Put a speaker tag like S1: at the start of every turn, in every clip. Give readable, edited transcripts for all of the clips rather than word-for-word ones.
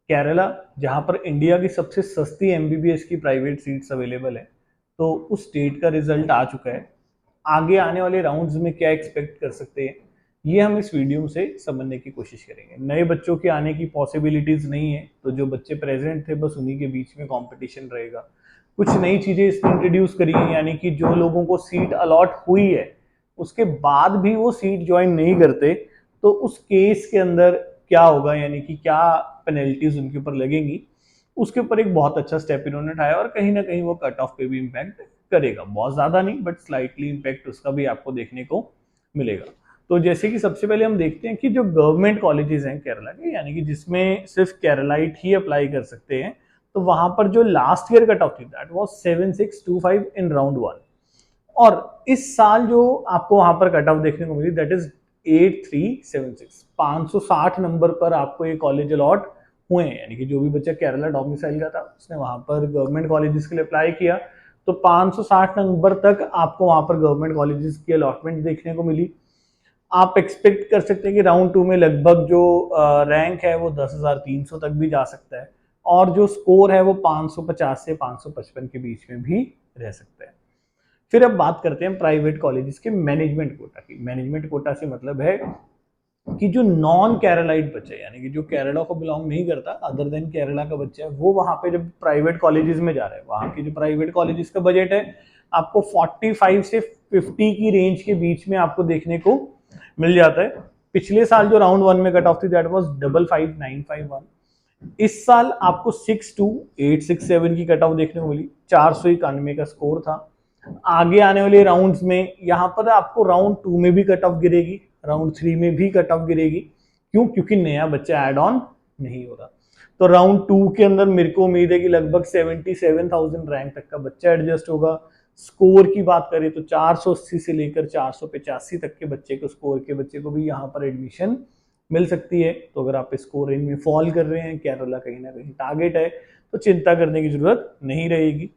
S1: केरला, जहाँ पर इंडिया की सबसे सस्ती एमबीबीएस की प्राइवेट सीट्स अवेलेबल है, तो उस स्टेट का रिजल्ट आ चुका है। आगे आने वाले राउंड्स में क्या एक्सपेक्ट कर सकते हैं, ये हम इस वीडियो से समझने की कोशिश करेंगे। नए बच्चों के आने की पॉसिबिलिटीज नहीं है, तो जो बच्चे प्रेजेंट थे बस उन्हीं के बीच में कंपटीशन रहेगा। कुछ नई चीजें इसमें इंट्रोड्यूस करी हैं, यानी कि जो लोगों को सीट अलॉट हुई है उसके बाद भी वो सीट ज्वाइन नहीं करते, तो उस केस के अंदर क्या होगा, यानी कि क्या पेनल्टीज उनके ऊपर लगेंगी, उसके ऊपर एक बहुत अच्छा स्टेप इन्होंने उठाया और कहीं ना कहीं वो कट ऑफ पे भी इम्पैक्ट करेगा। बहुत ज्यादा नहीं, बट स्लाइटली इम्पैक्ट उसका भी आपको देखने को मिलेगा। तो जैसे कि सबसे पहले हम देखते हैं कि जो गवर्नमेंट कॉलेजेस हैं केरला के, यानी कि जिसमें सिर्फ केरलाइट ही अप्लाई कर सकते हैं, तो वहां पर जो लास्ट ईयर कट ऑफ थी दैट वाज 7625 इन राउंड 1, और इस साल जो आपको वहां पर कट ऑफ देखने को मिली दैट इज 8376। 560 नंबर पर आपको ये कॉलेज अलॉट हुए हैं, यानी कि जो भी बच्चा केरला डोमिसाइल का था उसने वहां पर गवर्नमेंट कॉलेजेस के लिए अप्लाई किया, तो 560 नंबर तक आपको वहां पर गवर्नमेंट कॉलेजेस की अलॉटमेंट देखने को मिली। आप एक्सपेक्ट कर सकते हैं कि राउंड 2 में लगभग जो रैंक है वो 10,300 तक भी जा सकता है, और जो स्कोर है वो 550 से 555 के बीच में भी रह सकता है। फिर अब बात करते हैं प्राइवेट कॉलेजेस के मैनेजमेंट कोटा की। मैनेजमेंट कोटा से मतलब है कि जो नॉन केरलाइट बच्चे, यानी कि जो केरला को बिलोंग नहीं करता, अदर देन केरला का बच्चा है, वो वहां पे जब प्राइवेट कॉलेजेस में जा रहा है, वहां की जो प्राइवेट कॉलेजेस का बजट है आपको 45 से 50 की रेंज के बीच में आपको देखने को मिल जाता है। पिछले साल जो राउंड 1 में कट ऑफ थी दैट वाज 55951। इस साल आपको 62867 की कट ऑफ देखने को मिली, 491 का स्कोर था। आगे आने वाले राउंड्स में यहाँ पर आपको राउंड 2 में भी कट ऑफ गिरेगी, राउंड 3 में भी कट ऑफ गिरेगी। क्यों? क्योंकि नया बच्चा ऐड ऑन नहीं हो रहा। तो राउंड 2 के अंदर मेरे को उम्मीद है कि लगभग 77,000 रैंक तक का बच्चा एडजस्ट होगा। स्कोर की बात करें तो 480 से लेकर 485 तक के बच्चे को, स्कोर के बच्चे को भी यहाँ पर एडमिशन मिल सकती है। तो अगर आप स्कोर में फॉल कर रहे हैं, केरला कहीं ना कहीं टारगेट है, तो चिंता करने की जरूरत नहीं रहेगी।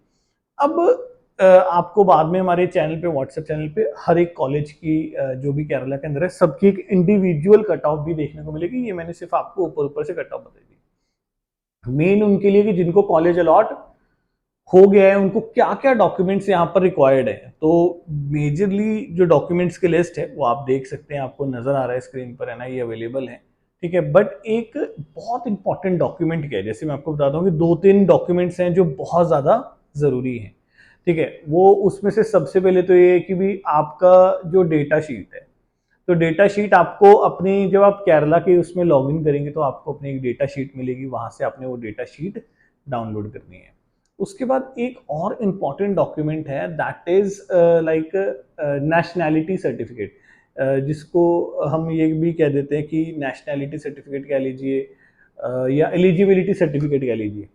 S1: अब आपको बाद में हमारे चैनल पे, व्हाट्सएप चैनल पे, हर एक कॉलेज की जो भी केरला के अंदर है सबकी एक इंडिविजुअल कट ऑफ भी देखने को मिलेगी। ये मैंने सिर्फ आपको ऊपर ऊपर से कट ऑफ बताई दी। मेन उनके लिए कि जिनको कॉलेज अलॉट हो गया है उनको क्या क्या डॉक्यूमेंट्स यहाँ पर रिक्वायर्ड है। तो मेजरली जो डॉक्यूमेंट्स की लिस्ट है वो आप देख सकते हैं, आपको नजर आ रहा है स्क्रीन पर, है ना, ये अवेलेबल है। ठीक है, बट एक बहुत इंपॉर्टेंट डॉक्यूमेंट क्या है, जैसे मैं आपको बताता हूँ कि 2-3 डॉक्यूमेंट्स हैं जो बहुत ज्यादा जरूरी है। ठीक है, वो उसमें से सबसे पहले तो ये है कि भी आपका जो डेटा शीट है, तो डेटा शीट आपको अपनी, जब आप केरला के उसमें लॉगिन करेंगे तो आपको अपनी एक डेटा शीट मिलेगी, वहां से आपने वो डेटा शीट डाउनलोड करनी है। उसके बाद एक और इम्पॉर्टेंट डॉक्यूमेंट है that is like nationality certificate, जिसको हम ये भी कह देते हैं कि नेशनैलिटी सर्टिफिकेट कह लीजिए या एलिजिबिलिटी सर्टिफिकेट कह लीजिए।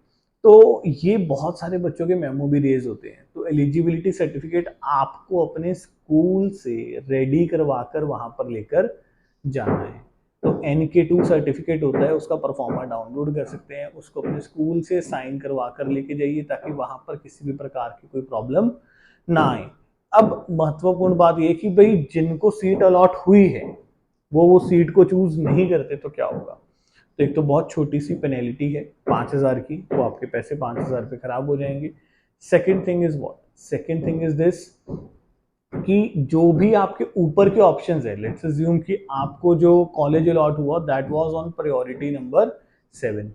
S1: तो ये बहुत सारे बच्चों के मेमो भी रेज होते हैं, तो एलिजिबिलिटी सर्टिफिकेट आपको अपने स्कूल से रेडी करवा कर वहां पर लेकर जाना है। तो NK2 सर्टिफिकेट होता है, उसका परफॉर्मा डाउनलोड कर सकते हैं, उसको अपने स्कूल से साइन करवा कर लेके जाइए ताकि वहां पर किसी भी प्रकार की कोई प्रॉब्लम ना आए। अब महत्वपूर्ण बात यह कि भाई जिनको सीट अलॉट हुई है वो सीट को चूज नहीं करते तो क्या होगा। तो एक तो बहुत छोटी सी पेनल्टी है 5,000 की, वो आपके पैसे 5,000 पे खराब हो जाएंगे। Second thing is what, second thing is this कि जो भी आपके ऊपर के ऑप्शंस है, लेट्स अज्यूम कि आपको जो कॉलेज अलॉट हुआ that was on priority number 7,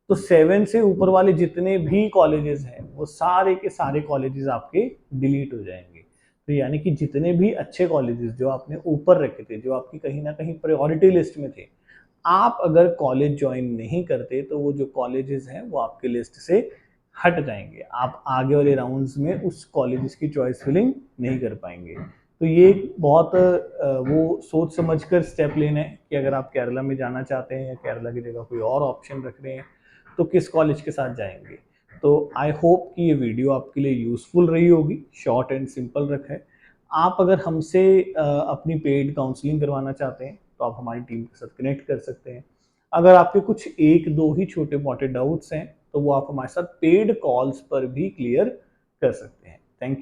S1: तो 7 से ऊपर वाले जितने भी कॉलेजेस हैं वो सारे के सारे कॉलेजेस आपके डिलीट हो जाएंगे। तो यानी कि जितने भी अच्छे कॉलेजेस जो आपने ऊपर रखे थे, जो आपकी कहीं ना कहीं प्रायोरिटी लिस्ट में थे, आप अगर कॉलेज ज्वाइन नहीं करते तो वो जो कॉलेजेस हैं वो आपके लिस्ट से हट जाएंगे, आप आगे वाले राउंड्स में उस कॉलेजेस की चॉइस फिलिंग नहीं कर पाएंगे। तो ये बहुत वो सोच समझ कर स्टेप लेना है कि अगर आप केरला में जाना चाहते हैं या केरला की जगह कोई और ऑप्शन रख रहे हैं तो किस कॉलेज के साथ जाएंगे। तो आई होप कि ये वीडियो आपके लिए यूजफुल रही होगी, शॉर्ट एंड सिंपल रखा है। आप अगर हमसे अपनी पेड काउंसलिंग करवाना चाहते हैं तो आप हमारी टीम के साथ कनेक्ट कर सकते हैं। अगर आपके कुछ एक दो ही छोटे मोटे डाउट्स हैं तो वो आप हमारे साथ पेड कॉल्स पर भी क्लियर कर सकते हैं। Thank you.